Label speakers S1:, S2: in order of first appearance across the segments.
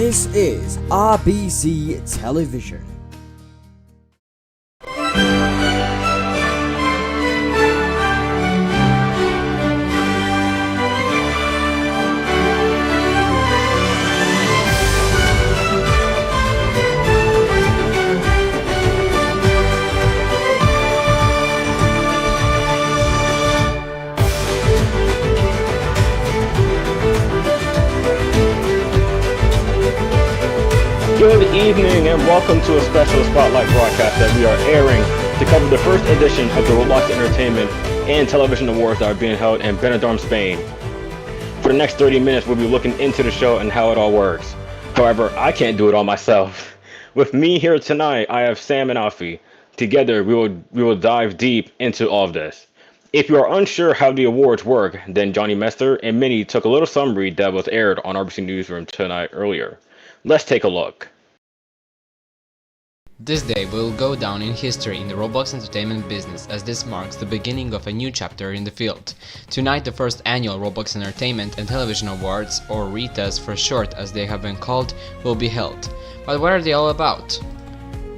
S1: This is RBC Television.
S2: Good evening and welcome to a special spotlight broadcast that we are airing to cover the first edition of the Roblox Entertainment and Television Awards that are being held in Benidorm, Spain. For the next 30 minutes, we'll be looking into the show and how it all works. However, I can't do it all myself. With me here tonight, I have Sam and Alfie. Together, we will dive deep into all of this. If you are unsure how the awards work, then Johnny Mester and Minnie took a little summary that was aired on RBC Newsroom tonight earlier. Let's take a look.
S3: This day will go down in history in the Roblox entertainment business, as this marks the beginning of a new chapter in the field. Tonight, the first annual Roblox Entertainment and Television Awards, or RETAs for short as they have been called, will be held. But what are they all about?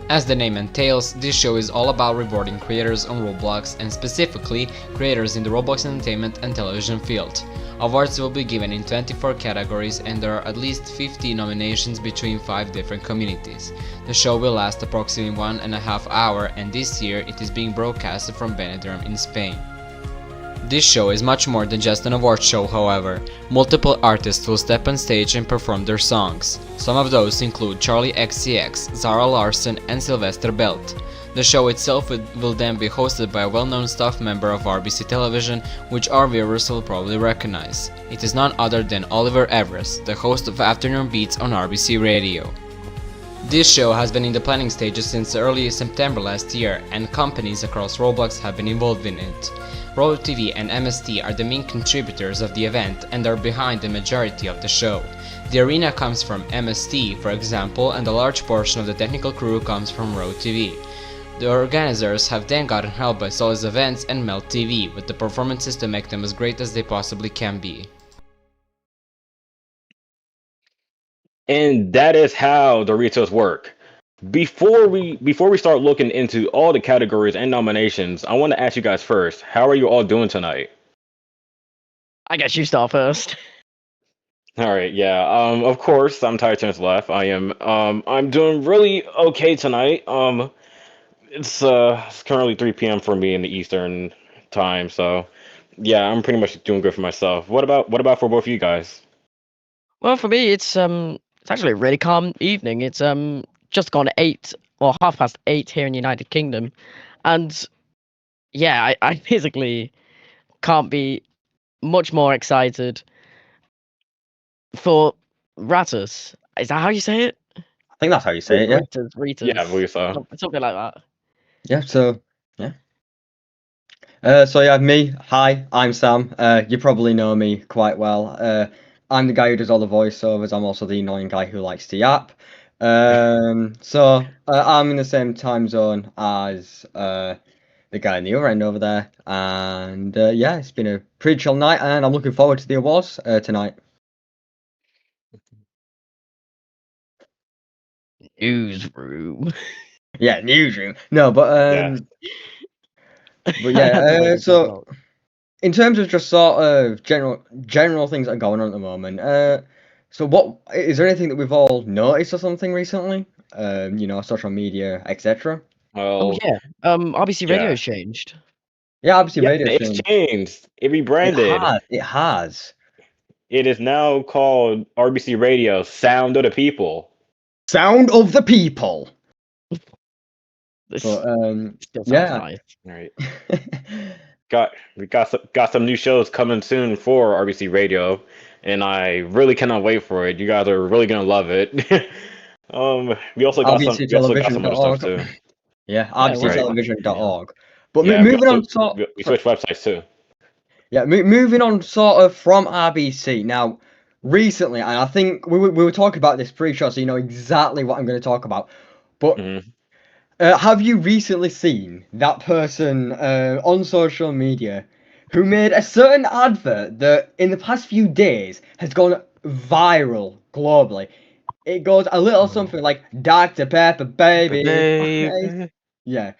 S3: As the name entails, this show is all about rewarding creators on Roblox, and specifically creators in the Roblox entertainment and television field. Awards will be given in 24 categories, and there are at least 50 nominations between 5 different communities. The show will last approximately 1.5 hours, and this year it is being broadcasted from Benidorm in Spain. This show is much more than just an award show, however. Multiple artists will step on stage and perform their songs. Some of those include Charlie XCX, Zara Larsson and Sylvester Belt. The show itself will then be hosted by a well-known staff member of RBC Television, which our viewers will probably recognize. It is none other than Oliver Everest, the host of Afternoon Beats on RBC Radio. This show has been in the planning stages since early September last year, and companies across Roblox have been involved in it. RoTV and MST are the main contributors of the event and are behind the majority of the show. The arena comes from MST, for example, and a large portion of the technical crew comes from RoTV. The organizers have then gotten help by Solis Events and Melt TV, with the performances to make them as great as they possibly can be.
S2: And that is how the RETAs work. Before we start looking into all the categories and nominations, I want to ask you guys first, how are you all doing tonight?
S4: I guess you start first.
S2: All right, yeah. Of course, I'm Ty Turns Left. I'm doing really okay tonight. It's currently 3 p.m. for me in the Eastern time, so yeah, I'm pretty much doing good for myself. What about for both of you guys?
S4: Well, for me, it's actually a really calm evening. It's just gone 8 or 8:30 here in the United Kingdom, and yeah, I physically can't be much more excited for Ratus. Is that how you say it?
S5: I think that's how you say it, yeah.
S4: Ritas.
S2: Yeah, I believe so.
S4: Something like that.
S5: Yeah, so, yeah. So yeah, me, hi, I'm Sam. You probably know me quite well. I'm the guy who does all the voiceovers. I'm also the annoying guy who likes to yap. So I'm in the same time zone as the guy in the other end over there. And yeah, it's been a pretty chill night, and I'm looking forward to the awards tonight.
S4: Newsroom.
S5: Yeah, newsroom. No, but yeah, so in terms of just sort of general things that are going on at the moment, so what is there anything that we've all noticed or something recently? Social media, etc.
S2: Well,
S4: yeah. RBC
S2: yeah.
S4: Radio's changed.
S5: Yeah, obviously
S2: yeah,
S5: radio
S2: it's changed. It rebranded.
S5: It has.
S2: It is now called RBC Radio, Sound of the People.
S5: Sound of the People.
S4: This
S5: But
S4: still sounds
S5: yeah.
S4: nice.
S2: All right. We got some new shows coming soon for RBC Radio, and I really cannot wait for it. You guys are really gonna love it. We also got some other stuff too.
S5: Yeah,
S4: Right.
S5: rbctelevision.org. But
S2: Yeah,
S5: moving on,
S2: we switched websites too.
S5: Yeah, moving on sort of from RBC. Now, recently, and I think we were talking about this pre-show, so you know exactly what I'm going to talk about. But have you recently seen that person on social media who made a certain advert that in the past few days has gone viral globally? It goes a little something like Dr. Pepper, baby.
S2: Babe.
S5: Yeah,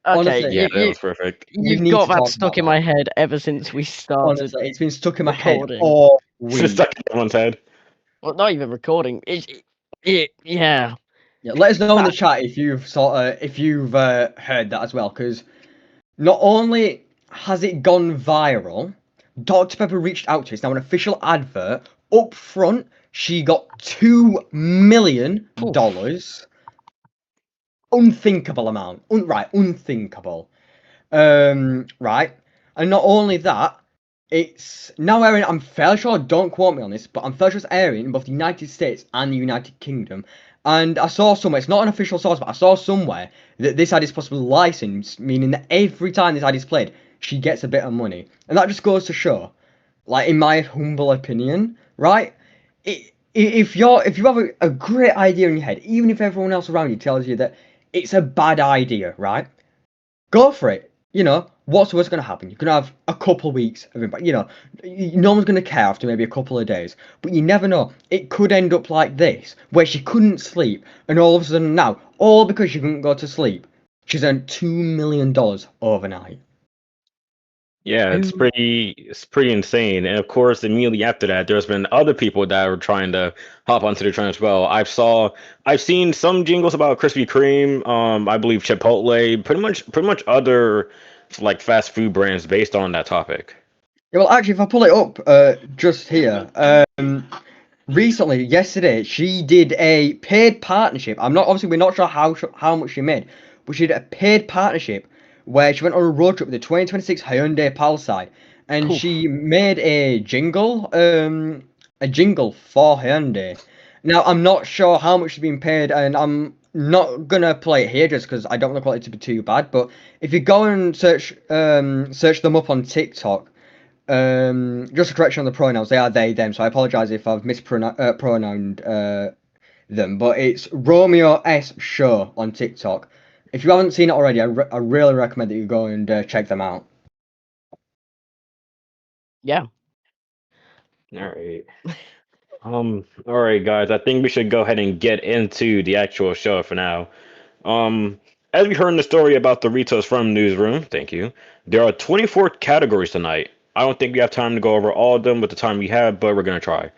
S4: Okay,
S5: honestly,
S2: Yeah, that was perfect.
S5: we
S4: you've
S5: need
S4: got
S5: to
S4: that
S5: talk
S4: stuck
S5: about
S4: in my
S5: that.
S4: head ever since we started
S5: Honestly, it's been stuck in my head
S4: recording.
S5: all
S2: It's
S5: week.
S2: stuck in everyone's head.
S4: Well, not even recording. Yeah.
S5: Yeah, let us know in the
S4: That-
S5: chat if you've heard that as well, because not only has it gone viral, Dr. Pepper reached out to us. It's now an official advert. Up front, she got $2 million.
S4: Oof.
S5: Unthinkable amount. Unthinkable. Right. And not only that, it's now airing, I'm fairly sure, don't quote me on this, but I'm fairly sure it's airing in both the United States and the United Kingdom. And I saw somewhere, it's not an official source, but I saw somewhere that this ad is possibly licensed, meaning that every time this ad is played, she gets a bit of money. And that just goes to show, like, in my humble opinion, right? If you have a great idea in your head, even if everyone else around you tells you that it's a bad idea, right? Go for it. What's the worst going to happen? You're going to have a couple of weeks of impact. No one's going to care after maybe a couple of days. But you never know. It could end up like this, where she couldn't sleep, and all of a sudden now, all because she couldn't go to sleep, she's earned $2 million overnight.
S2: Yeah, it's
S4: Who-
S2: pretty insane. And of course, immediately after that, there's been other people that are trying to hop onto the trend as well. I've seen some jingles about Krispy Kreme, I believe Chipotle, pretty much other like fast food brands based on that topic.
S5: Yeah, well, actually, if I pull it up, just here, recently, yesterday, she did a paid partnership. We're not sure how much she made, but she did a paid partnership where she went on a road trip with the 2026 Hyundai Palisade, and
S4: Oof.
S5: she made a jingle for Hyundai. Now, I'm not sure how much she's been paid, and I'm not gonna play it here just because I don't want the quality to be too bad. But if you go and search them up on TikTok. Just a correction on the pronouns. They are they, them. So I apologize if I've mispronounced them. But it's Romeo S Show on TikTok. If you haven't seen it already, I really recommend that you go and check them out.
S4: Yeah.
S2: All right. All right, guys. I think we should go ahead and get into the actual show for now. Um, as we heard in the story about the RETAs from Newsroom, thank you. There are 24 categories tonight. I don't think we have time to go over all of them with the time we have, but we're gonna try.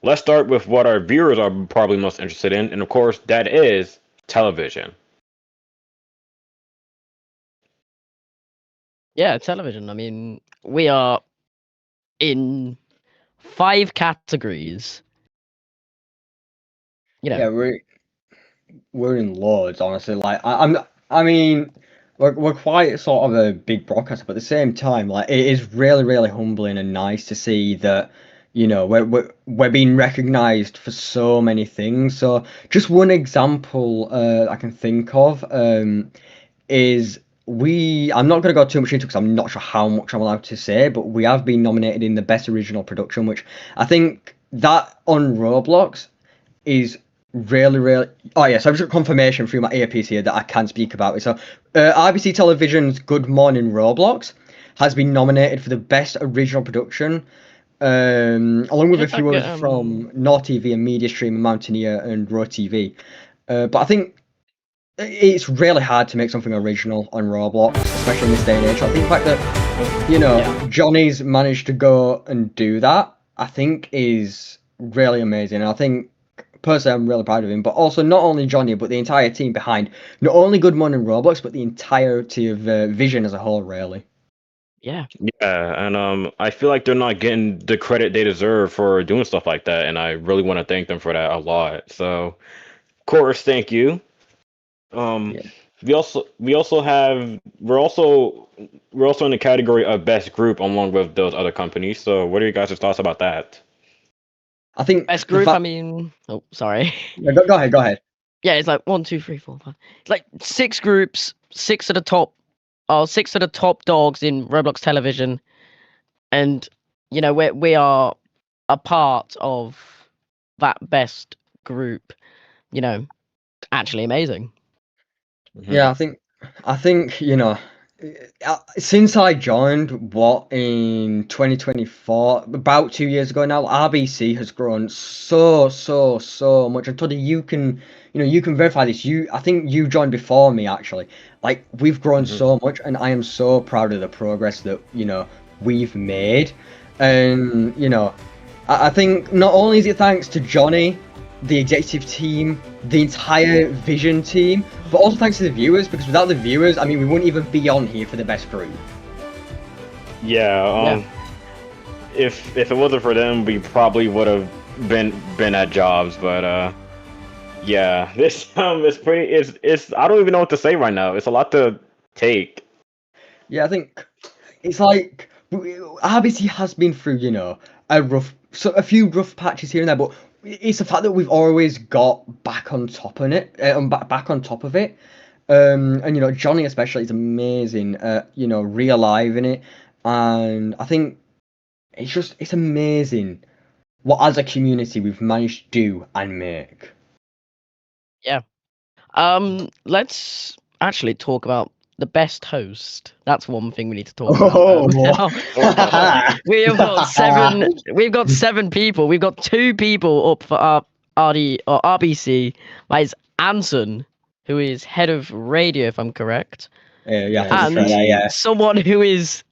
S2: Let's start with what our viewers are probably most interested in, and of course, that is television.
S4: Yeah, television. I mean, we are in 5 categories.
S5: Yeah, we're in loads, honestly. Like I mean, we're quite sort of a big broadcaster, but at the same time, like it is really, really humbling and nice to see that, we're being recognised for so many things. So just one example I can think of is I'm not going to go too much into because I'm not sure how much I'm allowed to say, but we have been nominated in the best original production, which I think that on Roblox is really, really. Oh yes, I've got confirmation through my earpiece here that I can speak about it. So, RBC Television's Good Morning Roblox has been nominated for the best original production, along with a
S4: Did that
S5: few
S4: get,
S5: others from Nor TV and Media Stream, Mountaineer, and Ro TV. But I think it's really hard to make something original on Roblox, especially in this day and age. I think the fact that
S4: Yeah.
S5: Johnny's managed to go and do that, I think, is really amazing. And I think personally, I'm really proud of him. But also, not only Johnny, but the entire team behind not only Good Morning Roblox, but the entirety of Vision as a whole, really.
S4: Yeah.
S2: Yeah, and I feel like they're not getting the credit they deserve for doing stuff like that, and I really want to thank them for that a lot. So, of course, thank you. Um,
S5: Yeah.
S2: we're also in the category of best group along with those other companies. So, what are your guys' thoughts about that?
S5: I think
S4: Best
S5: the
S4: group, I
S5: fact.
S4: mean, oh, sorry.
S5: Yeah, go ahead, go ahead.
S4: Yeah, it's like 1, 2, 3, 4, 5. It's like 6 groups, 6 of the top, 6 of the top dogs in Roblox television, and we are a part of that best group. Actually amazing.
S2: Mhm.
S5: Yeah, I think since I joined, in 2024, about 2 years ago now, RBC has grown so much. And Toddy, you can verify this. I think you joined before me actually. Like we've grown
S2: Mhm.
S5: so much, and I am so proud of the progress that we've made. And I think not only is it thanks to Johnny, the executive team, the entire Vision team, but also thanks to the viewers, because without the viewers, I mean, we wouldn't even be on here for the best group.
S2: Yeah. If it wasn't for them, we probably would have been at jobs. But yeah, this is pretty. It's I don't even know what to say right now. It's a lot to take.
S5: Yeah, I think it's like RBC has been through, a few rough patches here and there, but it's the fact that we've always got back on top of it, back on top of it. And Johnny especially is amazing at realiving it, and I think it's amazing what as a community we've managed to do and make.
S4: Let's actually talk about the best host. That's one thing we need to talk
S5: Oh.
S4: about. We've got 7 people. We've got 2 people up for RBC. That is Anson, who is head of radio, if I'm correct,
S5: Yeah,
S4: and
S5: yeah.
S4: someone who is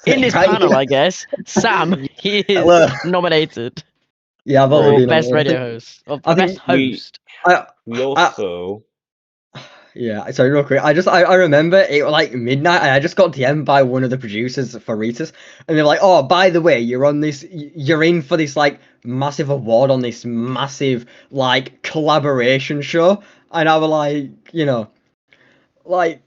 S4: in this
S5: Right,
S4: panel,
S5: yeah.
S4: I guess. Sam, he is
S5: Hello.
S4: nominated
S5: Yeah, I've
S4: for
S5: already been
S4: best
S5: on it.
S4: radio host or
S5: I
S4: best
S5: think
S4: host.
S2: We also.
S5: Yeah, sorry, real quick. I remember it was like midnight, and I just got DM'd by one of the producers for RETAs, and they're like, "Oh, by the way, you're in for this like massive award on this massive like collaboration show," and I was like, like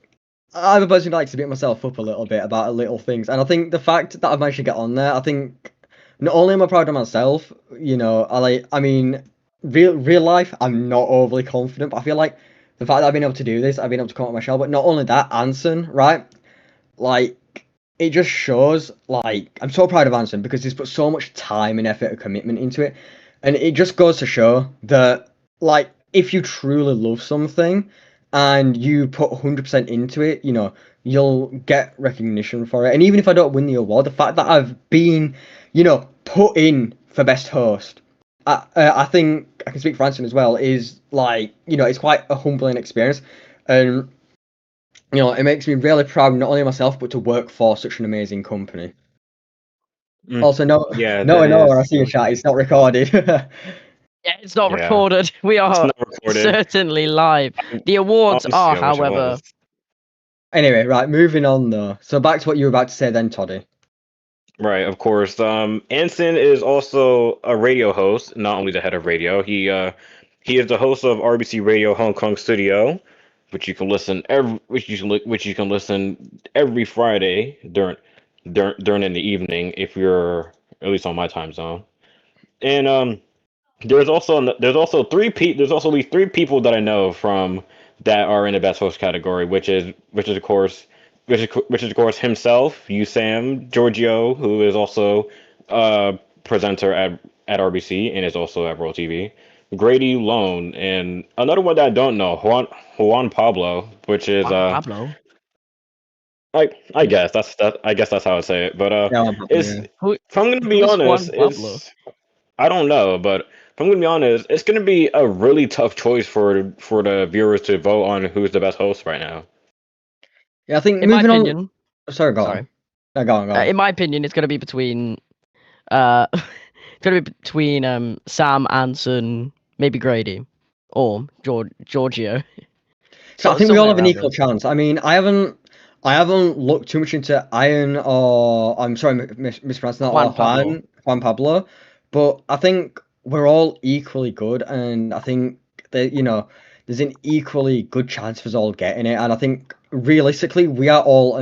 S5: I'm a person who likes to beat myself up a little bit about little things, and I think the fact that I've managed to get on there, I think not only am I proud of myself, I mean, real life, I'm not overly confident, but I feel like the fact that I've been able to do this, I've been able to come out of my shell. But not only that, Anson, right? Like, it just shows, like, I'm so proud of Anson because he's put so much time and effort and commitment into it. And it just goes to show that, like, if you truly love something and you put 100% into it, you'll get recognition for it. And even if I don't win the award, the fact that I've been, put in for best host, I think I can speak for Anson as well, is like, it's quite a humbling experience. And, it makes me really proud, not only of myself, but to work for such an amazing company. Also,
S2: Yeah,
S5: no,
S2: that
S5: I
S2: is
S5: see a chat, it's not recorded.
S4: Yeah, it's not
S2: Yeah.
S4: recorded. We are
S2: not recorded.
S4: certainly live. The awards
S2: Obviously, I
S4: are,
S2: wish it
S4: however,
S2: was.
S5: Anyway, right, moving on though. So back to what you were about to say then, Toddy.
S2: Right, of course. Anson is also a radio host, not only the head of radio. He is the host of RBC Radio Hong Kong Studio, which you can listen every Friday during in the evening if you're at least on my time zone. And there's also at least 3 people that I know from that are in the best host category, which is of course himself, Sam Giorgio, who is also a presenter at RBC and is also at Royal TV. Grady Lone, and another one that I don't know, Juan Pablo, which is
S4: Pablo.
S2: I guess that's how I say it. But
S5: Yeah,
S2: if
S4: Who,
S2: I'm gonna be
S4: who's
S2: honest,
S4: Juan Pablo?
S2: I don't know, but if I'm gonna be honest, it's gonna be a really tough choice for the viewers to vote on who's the best host right now.
S5: Yeah, I think
S4: In my
S5: moving
S4: opinion,
S5: on. Sorry, go
S4: sorry.
S5: on. No, go on.
S4: In my opinion, it's going to be between, it's going to be between Sam, Anson, maybe Grady, or Giorgio.
S5: So I think we all have an
S4: somewhere
S5: equal
S4: around
S5: chance. I mean, I haven't looked too much into Iron or I'm sorry, mispronouncing that,
S4: Juan
S5: or
S4: Pablo.
S5: Juan Pablo, but I think we're all equally good, and I think that there's an equally good chance for us all getting it, and I think realistically we are all,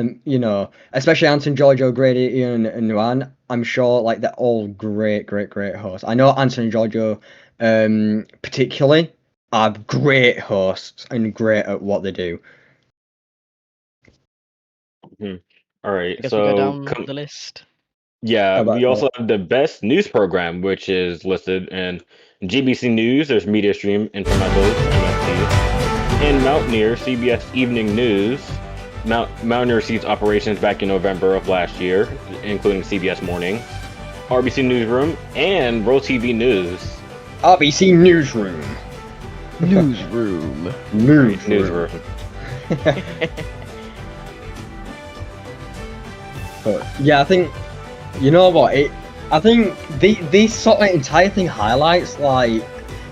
S5: especially Anton, Giorgio, Grady, Ian, and Nuan. I'm sure like they're all great hosts. I know Anton and Giorgio, particularly, are great hosts and great at what they do.
S2: All right,
S4: I guess we
S2: so
S4: go down the list.
S2: yeah,
S5: How about
S2: we also have the best news program, which is listed in GBC News. There's Media Stream, Informativos, MFT, and Mountaineer CBS Evening News. Mountaineer ceased operations back in November of last year, including CBS Morning, RBC Newsroom, and RoTV News.
S5: RBC Newsroom.
S4: Newsroom.
S2: Newsroom.
S5: But yeah, I think you know what I think this sort of entire thing highlights like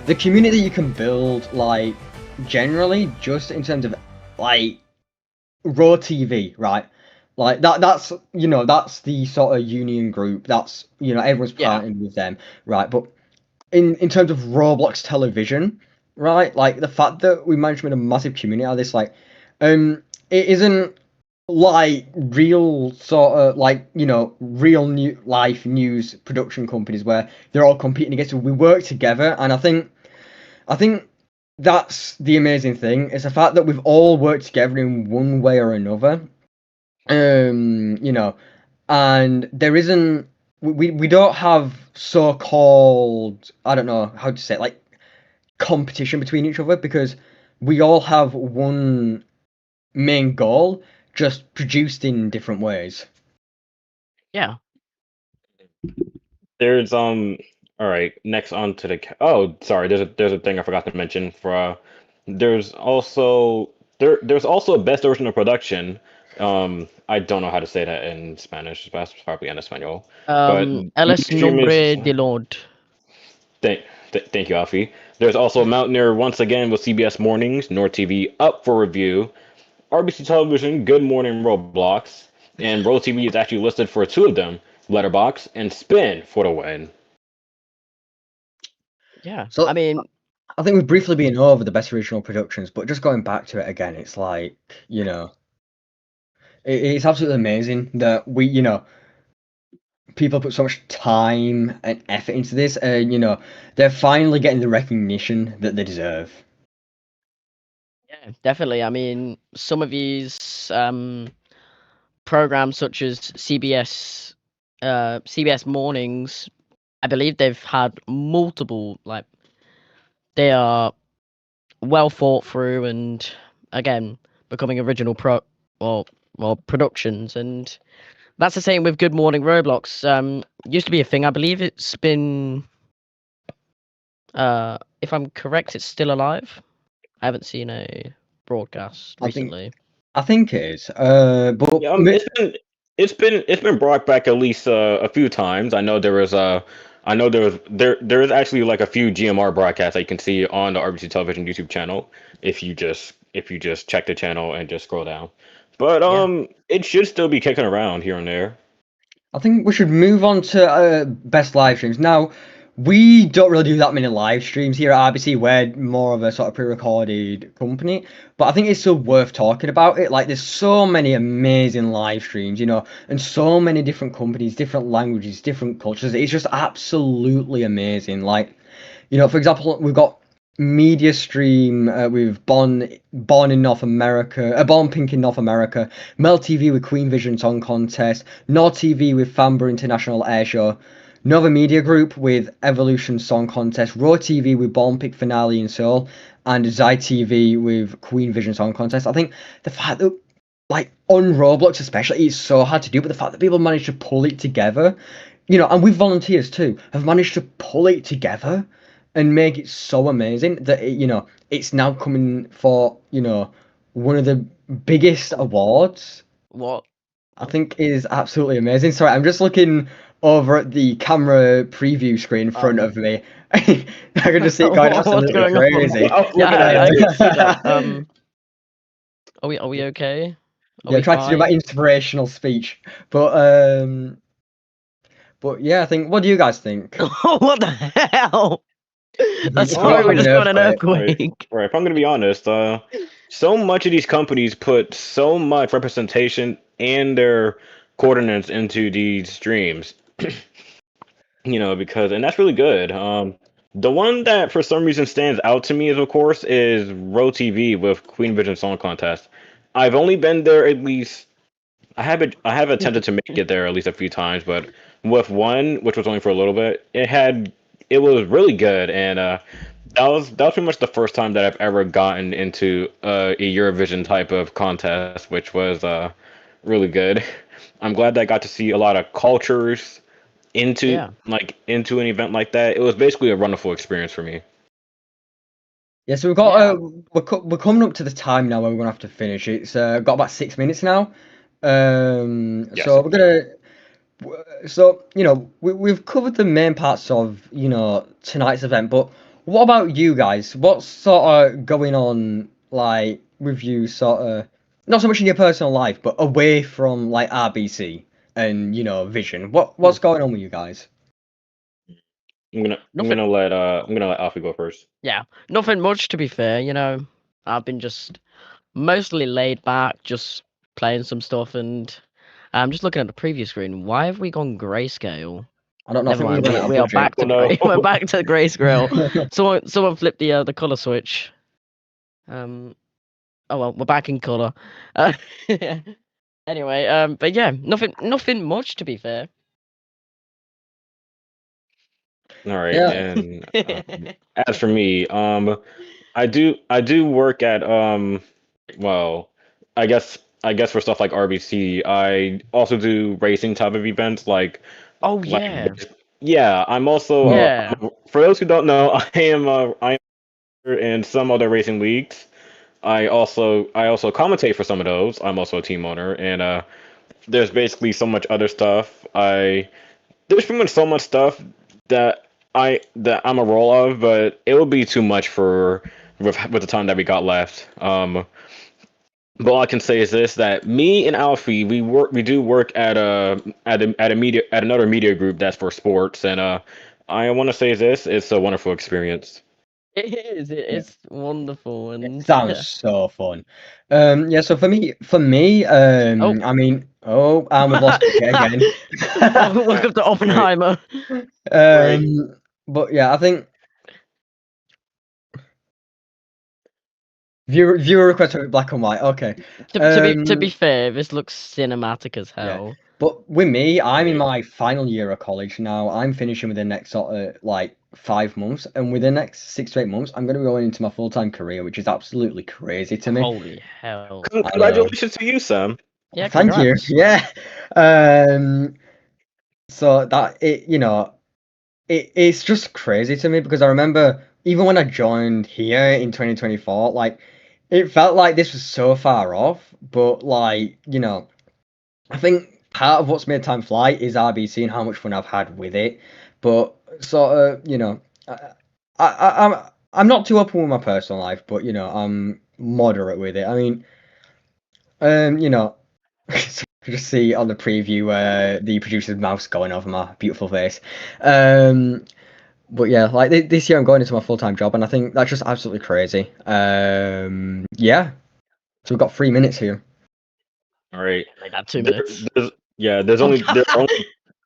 S5: the community you can build like generally just in terms of like raw TV, right? Like that's you know that's the sort of union group that's you know everyone's
S4: Yeah.
S5: partnering with them, right? But in terms of Roblox television, right? Like the fact that we managed to make a massive community out of this, like it isn't like real sort of like you know real new life news production companies where they're all competing against we work together, and I think that's the amazing thing is the fact that we've all worked together in one way or another, you know, and there isn't we don't have so-called I don't know how to say it, like competition between each other because we all have one main goal, just produced in different ways.
S4: Yeah.
S2: There's all right, next on to the oh sorry, there's a thing I forgot to mention for there's also there's also a best original production. I don't know how to say that in Spanish, that's probably in Espanol. But
S4: LS Nombre de Lord.
S2: thank you, Alfie. There's also Mountaineer once again with CBS Mornings, North TV up for review, RBC Television, Good Morning Roblox, and RoTV is actually listed for two of them, Letterbox and Spin for the win.
S4: Yeah.
S5: So
S4: I mean,
S5: I think we've briefly been over the best original productions, but just going back to it again, it's like you know, it's absolutely amazing that we you know people put so much time and effort into this, and you know they're finally getting the recognition that they deserve.
S4: yeah, definitely. I mean, some of these programs such as CBS Mornings, I believe they've had multiple like they are well thought through and again becoming original productions, and that's the same with Good Morning Roblox. Used to be a thing. I believe it's been if I'm correct, it's still alive. I haven't seen a broadcast recently.
S5: I think it is. But
S2: Yeah, it's been brought back at least a few times. I know there was I know there is actually like a few GMR broadcasts that you can see on the RBC Television YouTube channel if you just check the channel and just scroll down. But it should still be kicking around here and there.
S5: I think we should move on to best live streams. Now, we don't really do that many live streams here at RBC. We're more of a sort of pre-recorded company, but I think it's still worth talking about it. Like, there's so many amazing live streams, you know, and so many different companies, different languages, different cultures. It's just absolutely amazing. Like, you know, for example, we've got Media Stream with Born in North America, Born Pink in North America, Mel TV with Queen Vision Song Contest, Nord TV with Famba International Air Show, Nova Media Group with Evolution Song Contest, Raw TV with Born Pink Finale in Seoul, and Zai TV with Queen Vision Song Contest. I think the fact that, like, on Roblox especially, it's so hard to do, but the fact that people manage to pull it together, you know, and with volunteers too, have managed to pull it together and make it so amazing that it, you know it's now coming for you know one of the biggest awards.
S4: What?
S5: I think is absolutely amazing. Sorry, I'm just looking over at the camera preview screen in front of me. I can just see it going
S4: What's
S5: absolutely
S4: going on?
S5: crazy.
S4: Yeah, I can see that. Are we okay? Are
S5: Yeah,
S4: we
S5: I tried to do my
S4: fine?
S5: inspirational speech, but yeah, I think. What do you guys think?
S4: What the hell? That's
S5: It's
S4: why
S5: not
S4: we just
S5: an
S4: got an
S5: earthquake.
S4: earthquake.
S2: Right. If I'm gonna be honest, so much of these companies put so much representation and their coordinates into these streams. You know, because and that's really good. The one that for some reason stands out to me is, of course, is RoTV with Queen Vision Song Contest. I've only been there at least. I have attempted to make it there at least a few times, but with one, which was only for a little bit, it was really good, and that was pretty much the first time that I've ever gotten into a Eurovision type of contest, which was really good. I'm glad that I got to see a lot of cultures into
S4: Yeah.
S2: into an event like that. It was basically a wonderful experience for me.
S5: Yeah, so we've got
S4: Yeah.
S5: we're coming up to the time now where we're gonna have to finish. It's got about 6 minutes now.
S2: Yes.
S5: So we're gonna. So we've covered the main parts of tonight's event, but what about you guys? What's sort of going on like with you, sort of not so much in your personal life, but away from like RBC and Vision? What's going on with you guys?
S2: I'm
S4: Nothing.
S2: gonna let Alfie go first.
S4: Yeah, nothing much to be fair. I've been just mostly laid back, just playing some stuff, and I'm just looking at the preview screen. Why have we gone grayscale?
S5: I don't know. I
S4: Never
S5: think we
S4: mind.
S5: run
S4: We,
S5: out of
S4: we are
S5: budget.
S4: back to
S2: Oh, no.
S4: we're back to grayscale. Someone flipped the color switch. Oh well, we're back in color. Anyway, but yeah, nothing much to be fair.
S2: All right,
S5: Yeah.
S2: and as for me, I do work at well, I guess for stuff like RBC, I also do racing type of events
S4: Oh
S2: like
S4: yeah,
S2: yeah. I'm also
S4: yeah.
S2: for those who don't know, I am in some other racing leagues. I also commentate for some of those. I'm also a team owner, and there's basically so much other stuff. There's pretty much so much stuff that I'm a role of, but it would be too much for with the time that we got left. But all I can say is this: that me and Alfie, we do work at another media group that's for sports, and I want to say this: it's a wonderful experience.
S4: It is. It
S5: Yeah.
S4: is wonderful,
S5: It
S4: and
S5: sounds so fun. Yeah, so for me,
S4: Oh.
S5: I mean, and we've lost it again.
S4: Welcome to Oppenheimer.
S5: But yeah, I think viewer request for black and white. Okay.
S4: To be fair, this looks cinematic as
S5: Yeah.
S4: hell.
S5: But with me, I'm in
S2: Right.
S5: my final year of college now. I'm finishing within the next sort of like 5 months, and within the next 6 to 8 months, I'm going to be going into my full-time career, which is absolutely crazy to me.
S4: Holy hell!
S5: I know.
S2: Congratulations to you, Sam.
S4: Yeah,
S5: Thank you.
S4: congrats.
S5: Yeah. So that it's just crazy to me because I remember even when I joined here in 2024, like it felt like this was so far off, but like, I think part of what's made time fly is RBC and how much fun I've had with it. But sort of, I'm not too open with my personal life, but I'm moderate with it. I mean, so you can just see on the preview the producer's mouse going over my beautiful face. But yeah, like this year I'm going into my full-time job, and I think that's just absolutely crazy. Yeah. So we've got 3 minutes here.
S2: All right.
S4: Like that 2
S2: There,
S4: minutes.
S2: there's only.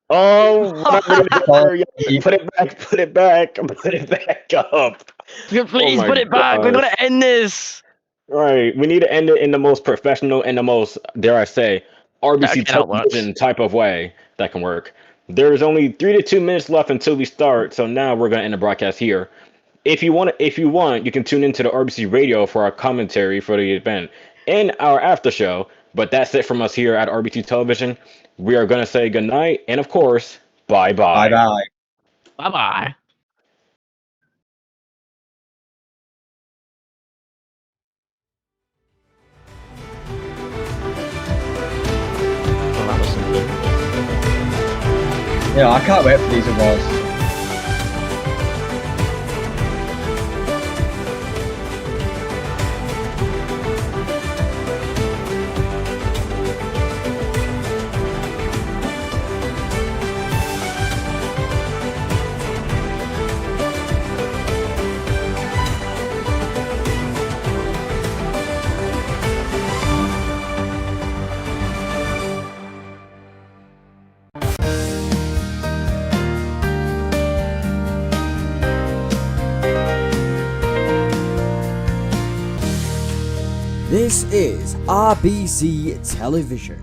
S2: Oh, what am I gonna
S5: Well,
S2: do? Yeah, put it back. Put it back. Put it back up.
S4: Please
S2: my
S4: put it back. We're
S2: gosh.
S4: gonna end this.
S2: Right. We need to end it in the most professional and the most, dare I say, RBC
S4: Okay, that works.
S2: television type of way that can work. There's only 3 to 2 minutes left until we start, so now we're gonna end the broadcast here. If you want, you can tune into the RBC radio for our commentary for the event and our after show. But that's it from us here at RBC Television. We are gonna say goodnight and of course, bye bye.
S5: Bye-bye.
S4: Bye bye. Well, that was something.
S5: Yeah, I can't wait for these awards.
S1: This is RBC Television.